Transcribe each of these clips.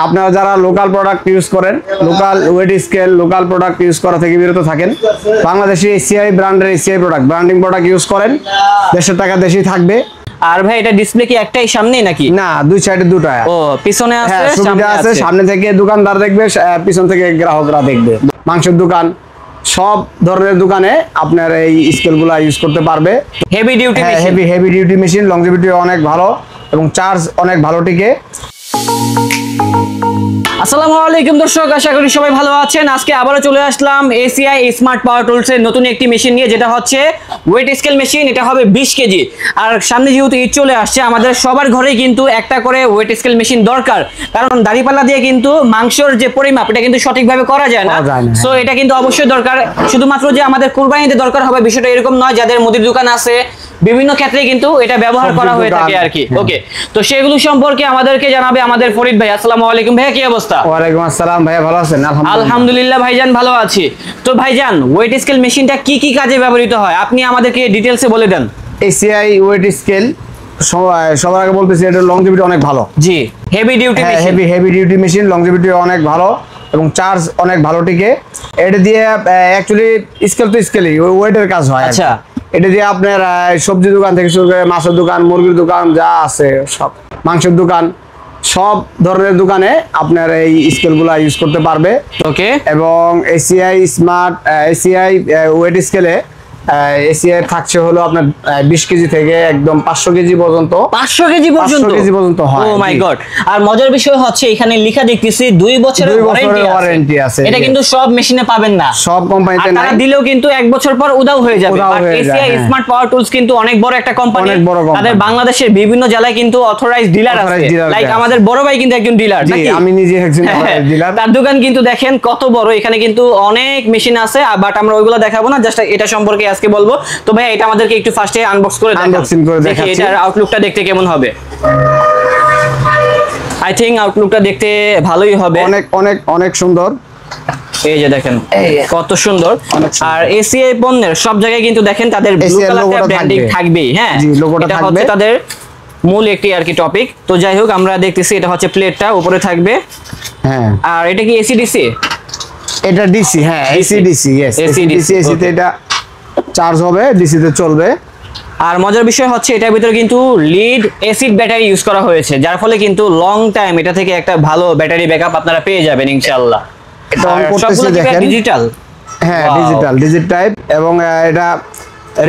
আপনারা যারা local product use করেন, local weight scale, local product use করা থেকে বিরত থাকেন, বাংলাদেশি এসিআই ব্র্যান্ডের ACI product, branding product use করেন, দেশের টাকা দেশেই থাকবে। আর ভাই এটা ডিসপ্লে কি একটাই সামনেই নাকি? না, দুই সাইডে দুটো। ও পিছনে আছে, সামনে আছে। সামনে থেকে দোকানদার দেখবে, পিছন থেকে গ্রাহকরা দেখবে। মাংসের দোকান, সব ধরনের দোকানে আপনার এই স্কেলগুলো ইউজ করতে পারবে। Heavy duty machine, heavy duty machine, longevity অনেক ভালো এবং চার্জ অনেক ভালো টিকে। আসসালামু আলাইকুম দর্শক, আশা করি সবাই ভালো আছেন। আজকে আবারও চলে আসলাম এসিআই স্মার্ট পাওয়ার টুলস এর নতুন একটি মেশিন নিয়ে, যেটা হচ্ছে ওয়েট স্কেল মেশিন। এটা হবে 20 কেজি। আর সামনে যেহেতু ঈদ চলে আসছে, আমাদের সবার ঘরেই কিন্তু একটা করে ওয়েট স্কেল মেশিন দরকার, কারণ দাড়িপাল্লা দিয়ে কিন্তু মাংসের যে পরিমাপ এটা কিন্তু সঠিকভাবে করা যায় না। সো এটা কিন্তু অবশ্যই দরকার। শুধুমাত্র যে আমাদের কুরবানিতে দরকার হবে বিষয়টা এরকম নয়, যাদের মুদির দোকান আছে বিভিন্ন ক্ষেত্রে কিন্তু এটা ব্যবহার করা হয়ে থাকে আর কি। ওকে, তো সেগুলো সম্পর্কে আমাদেরকে জানাবে আমাদের ফরিদ ভাই। আসসালামু আলাইকুম ভাইয়া, কি অবস্থা? ওয়ালাইকুম আসসালাম ভাইয়া, ভালো আছেন? আলহামদুলিল্লাহ ভাইজান, ভালো আছি। তো ভাইজান, ওয়েট স্কেল মেশিনটা কি কি কাজে ব্যবহৃত হয় আপনি আমাদেরকে ডিটেইলসে বলে দেন। এসিআই ওয়েট স্কেল সবার আগে বলতেছি, এটা লংজিভিটি অনেক ভালো। জি, heavy duty machine, heavy duty machine, longevity অনেক ভালো এবং চার্জ অনেক ভালো টিকে। এটা দিয়ে অ্যাকচুয়ালি স্কেল তো স্কেলই ওয়েটের কাজ হয়। আচ্ছা, এটা দিয়ে আপনার সবজি দোকান থেকে শুরু করে মাছের দোকান, মুরগির দোকান যা আছে, সব মাংসের দোকান, সব ধরনের দোকানে আপনার এই স্কেলগুলো ইউজ করতে পারবে। ওকে, এবং এসিআই স্মার্ট এসিআই ওয়েট স্কেলে এসিআই থাকছে হলো আপনার 20 কেজি থেকে একদম 500 কেজি পর্যন্ত। 500 কেজি পর্যন্ত হয়। ও মাই গড। আর মজার বিষয় হচ্ছে এখানে লেখা দেখতেছি 2 বছরের ওয়ারেন্টি আছে। এটা কিন্তু সব মেশিনে পাবেন না, সব কোম্পানিতে না। তারা দিলেও কিন্তু 1 বছর পর উদাও হয়ে যাবে। আর এসিআই স্মার্ট পাওয়ার টুলস কিন্তু অনেক বড় একটা কোম্পানি। তাদের বাংলাদেশের বিভিন্ন জেলায় কিন্তু অথরাইজড ডিলার আছে। লাইক আমাদের বড় ভাই কিন্তু একজন ডিলার নাকি? আমি নিজে একজন ডিলার। তার দোকান কিন্তু দেখেন কত বড়। এখানে কিন্তু অনেক মেশিন আছে, বাট আমরা ওইগুলো দেখাবো না, জাস্ট এটা সম্পর্কে আজকে বলবো। তো ভাই এটা আমাদেরকে একটু ফার্স্টে আনবক্স করে দেখি এটার আউটলুকটা দেখতে কেমন হবে। আই থিং আউটলুকটা দেখতে ভালোই হবে। অনেক অনেক অনেক সুন্দর। এই যে দেখেন কত সুন্দর। আর এসিআই পণ্যের সব জায়গায় কিন্তু দেখেন তাদের ব্লু কালারের ব্র্যান্ডিং থাকবেই। হ্যাঁ, এটা হচ্ছে তাদের মূল একটি আর কি টপিক। তো যাই হোক, আমরা দেখতেছি এটা হচ্ছে প্লেটটা উপরে থাকবে। হ্যাঁ, আর এটা কি এসি ডিসি? এটা ডিসি। হ্যাঁ, AC DC. Yes, AC DC. এসিতে এটা চার্জ হবে, ডিসিতে চলবে। আর মজার বিষয় হচ্ছে এটার ভিতরে কিন্তু লিড অ্যাসিড ব্যাটারি ইউজ করা হয়েছে, যার ফলে কিন্তু লং টাইম এটা থেকে একটা ভালো ব্যাটারি ব্যাকআপ আপনারা পেয়ে যাবেন ইনশাআল্লাহ। এটা অন করতেছে দেখেন, ডিজিটাল। হ্যাঁ, ডিজিটাল টাইপ। এবং এটা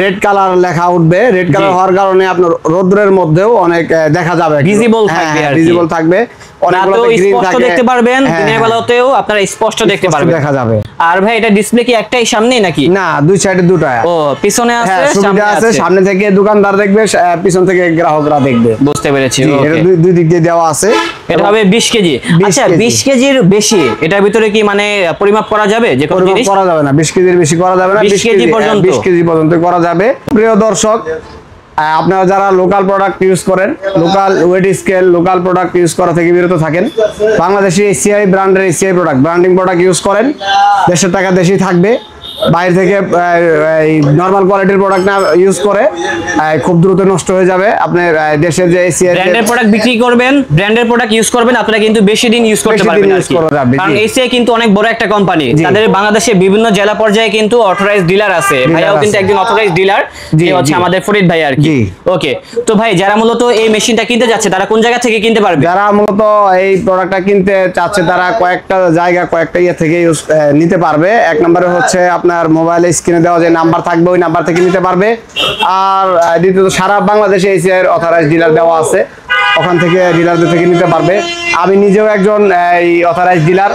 রেড কালার লেখা উঠবে। রেড কালার হওয়ার কারণে আপনার রোদ্রের মধ্যেও অনেক দেখা যাবে, ভিজিবল থাকবে আর ভিজিবল থাকবে। অনেকগুলো গ্রিন থাকে, দেখতে পারবেন। দিনের বেলাতেও আপনারা স্পষ্ট দেখতে পারবেন, দেখা যাবে। আর ভাই এটা ডিসপ্লে কি একটাই সামনেই নাকি? না, দুই সাইডে দুটো। ও পিছনে আছে, সামনে আছে। সামনে থেকে দোকানদার দেখবে, পিছন থেকে গ্রাহকরা দেখবে। বুঝতে পেরেছি। এটা দুই দিক দিয়ে দেওয়া আছে। এটা হবে 20 কেজি। আচ্ছা, 20 কেজির বেশি এটার ভিতরে কি মানে পরিমাপ করা যাবে? যে কোনো জিনিস করা যাবে না, 20 কেজির বেশি করা যাবে না। 20 কেজি পর্যন্ত, 20 কেজি পর্যন্ত করা যাবে। প্রিয় দর্শক, আপনারা যারা লোকাল প্রোডাক্ট ইউজ করেন, local weight scale, local product use করা থেকে বিরত থাকেন, বাংলাদেশি এসিআই ব্র্যান্ডের ACI product, branding product use করেন, দেশের টাকা দেশেই থাকবে। বাইরে থেকে নরমাল কোয়ালিটির প্রোডাক্ট না ইউজ করে খুব দ্রুত নষ্ট হয়ে যাবে। আপনার দেশের যে এসিআই ব্র্যান্ডের প্রোডাক্ট বিক্রি করবেন, ব্র্যান্ডের প্রোডাক্ট ইউজ করবেন, আপনারা কিন্তু বেশি দিন ইউজ করতে পারবেন আর কি। কারণ এসিআই কিন্তু অনেক বড় একটা কোম্পানি। তাদের বাংলাদেশে বিভিন্ন জেলা পর্যায়ে কিন্তু অথরাইজড ডিলার আছে। ভাইয়াও কিন্তু একজন অথরাইজড ডিলার, যে হচ্ছে আমাদের ফরিদ ভাই আর কি। ওকে, তো ভাই যারা মূলত এই মেশিনটা কিনতে যাচ্ছে তারা কোন জায়গা থেকে কিনতে পারবে? যারা মূলত এই প্রোডাক্টটা কিনতে চাচ্ছে তারা কয়েকটা জায়গা, কয়েকটা ইয়ে থেকে নিতে পারবে। এক নম্বরে হচ্ছে আপনার মোবাইলে স্ক্রিনে দেওয়া যে নাম্বার থাকবে, ওই নাম্বার থেকে নিতে পারবে। আর দ্বিতীয়ত সারা বাংলাদেশে এসিআই অথরাইজড ডিলার দেওয়া আছে, ওখান থেকে ডিলারদের থেকে নিতে পারবে। আমি নিজেও একজন এই অথরাইজড ডিলার।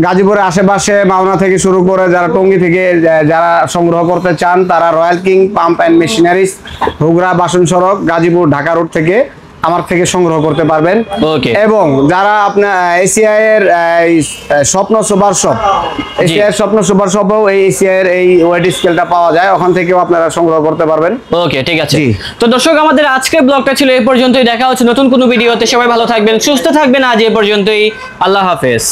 গাজীপুরের আশেপাশে মাওনা থেকে শুরু করে যারা টঙ্গী থেকে যারা সংগ্রহ করতে চান, তারা Royal King Pump and Machineries, Hugra Bason সড়ক, গাজীপুর ঢাকা রোড থেকে আমার থেকে সংগ্রহ করতে পারবেন। এবং যারা আপনার এসিআই এর স্বপ্ন সুপার শপ, এসিআই স্বপ্ন সুপার শপেও এই এসিআই এর এই ওয়েট স্কেলটা পাওয়া যায়, ওখান থেকেও আপনারা সংগ্রহ করতে পারবেন। ওকে, ঠিক আছে। তো দর্শক, আমাদের আজকের ব্লগটা ছিল এই পর্যন্তই। দেখা হচ্ছে নতুন কোনো ভিডিওতে। সবাই ভালো থাকবেন, সুস্থ থাকবেন। আজ এই পর্যন্তই। আল্লাহ হাফেজ।